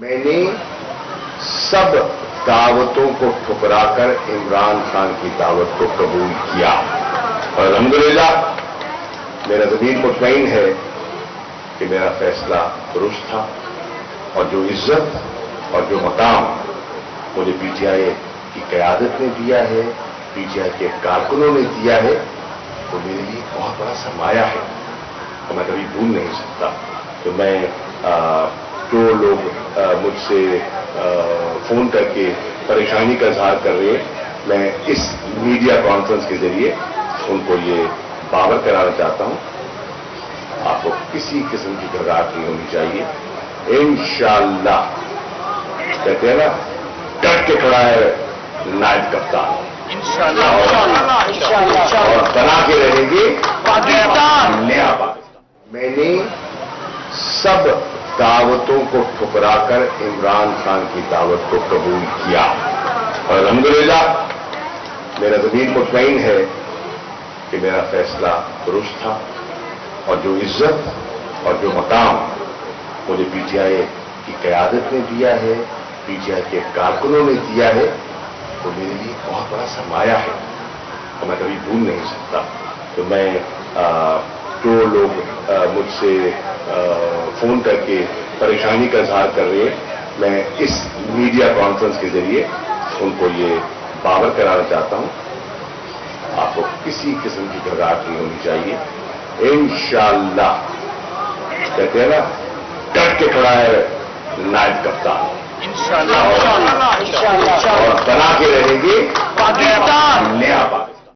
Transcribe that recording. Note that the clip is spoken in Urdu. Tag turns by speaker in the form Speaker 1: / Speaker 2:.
Speaker 1: میں نے سب دعوتوں کو ٹھکرا کر عمران خان کی دعوت کو قبول کیا اور الحمدللہ میرا ضمیر مطمئن ہے کہ میرا فیصلہ درست تھا اور جو عزت اور جو مقام مجھے پی ٹی آئی کی قیادت نے دیا ہے، پی ٹی آئی کے کارکنوں نے دیا ہے، وہ میرے لیے بہت بڑا سرمایہ ہے اور میں کبھی بھول نہیں سکتا۔ تو میں جو لوگ مجھ سے فون کر کے پریشانی کا اظہار کر رہے ہیں، میں اس میڈیا کانفرنس کے ذریعے ان کو یہ باور کرانا چاہتا ہوں، آپ کو کسی قسم کی گھبراہٹ نہیں ہونی چاہیے۔ انشاءاللہ کہتے ہیں نا، ڈٹ کے کھڑا ہے نائب کپتان، اور بنا کے رہیں گے پاکستان، نیا پاکستان۔ میں نے سب دعوتوں کو ٹھکرا کر عمران خان کی دعوت کو قبول کیا اور الحمدللہ میرا ضمیر مطمئن ہے کہ میرا فیصلہ درست تھا اور جو عزت اور جو مقام مجھے پی ٹی آئی کی قیادت نے دیا ہے، پی ٹی آئی کے کارکنوں نے دیا ہے، وہ میرے لیے بہت بڑا سرمایہ ہے اور میں کبھی بھول نہیں سکتا۔ تو میں جو لوگ مجھ سے فون کر کے پریشانی کا اظہار کر رہے ہیں، میں اس میڈیا کانفرنس کے ذریعے ان کو یہ باور کرانا چاہتا ہوں، آپ کو کسی قسم کی گھبراہٹ نہیں ہونی چاہیے۔ انشاءاللہ کہتے ہیں نا، ڈٹ کے کھڑا ہے نائب کپتان، اور بنا کے رہیں گے پاکستان، نیا پاکستان۔